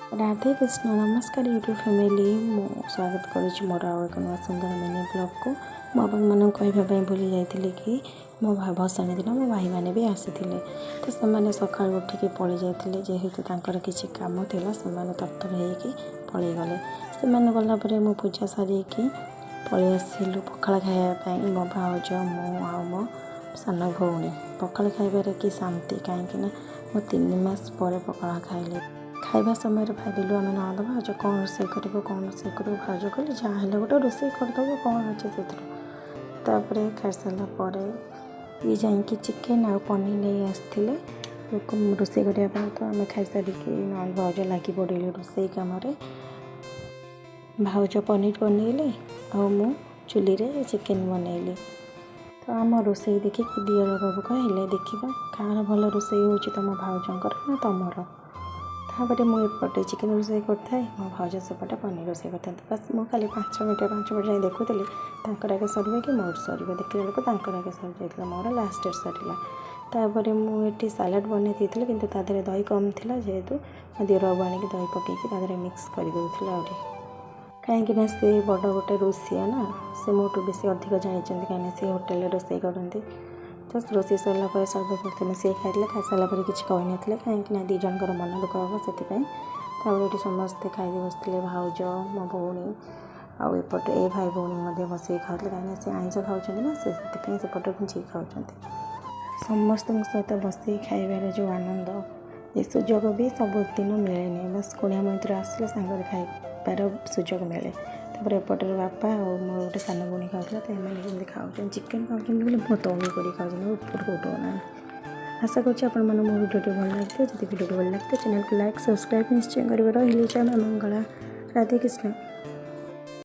राधे कृष्ण नमस्कार YouTube family मु स्वागत करुँच मोर आउ एक नुआ सुंदर मिनी ब्लॉग को मुझे कहवाई भूली जाइए कि मो भसाणी दिन मो भाई मैंने भी आसी तो से सका उठिकी पलि जाते जेहेतु किसी काम था से तरतर होगी पलि गले से गलापर मो पूजा सारिकी पलि आसलु पखाड़ खायापी मो भाउज मु आ मो सान भौणी पखाड़ खाइबार कि शांति कहीं मो 3 मास पर पखाड़ खाइली खाइबा समय भाविलु आम नंद भाज कौन रोसे कौन रोसे कर भाज कले जहाँ गोटे रोसे करदेव कौन अच्छे से खाई सारापर ये जाकि चिकेन आ पनीर नहीं आसते रोसे करने तो आम खाई सारिकी नंद भाज लगी पड़े रोसे कम भाउज पनीर बनइले आ चुली रे चिकेन बनइली तो आम रोसे देखिए दियर बाबू कहले देखा कार भल रोसे हो तुम भाउजर ना तुमर तापर मुझे चिकेन रोसे करता मो भाउज सेपटे पनीर रोसे करता बस मुझे खाली 5 मिनट जाए देखुली आगे सर कि मोर सर देखला बेलू आगे सर जाता मोर लास्ट डेट सरला तापर मुझे सालाड बनई कि दही कम थी जेहेतु मो दियर बाबू आनिक दही पकईकि मिक्स कर दूसरा कहीं से बड़ गोटे रोसिया ना से मोटू बेसी अधिक जानते कहीं सी होटेल रोसे करते तो रोसे सरला सर्वप्रथम सी खाई खाई सारापर किसी कही ना कहीं दी जनकर मन दुख हम से समस्ते खाई बसते भाउज मो भौणी आउपटे ए भाई भौणी बस खाते कहीं सी आईस खाऊँ ना से सेपटे घुंची खाऊँ समस्त सहित बस खाइबार जो आनंद ये सुजोग भी सबुदिन मिले बस कुणिया मंत्र आसले सांगे खाइबार सुजोग मिले तापर एपटर बापा और मोर गोटे सान भौणी खाऊला तो एम खाऊँ चिकेन खाऊँ बोले तौली कर खाऊँ ऊपर को उठाना आशा करुँच आप मो भिडियो भल लगे जब भिडियो भल लगे चैनल को लाइक सब्सक्राइब निश्चय कर मंगला राधे कृष्ण।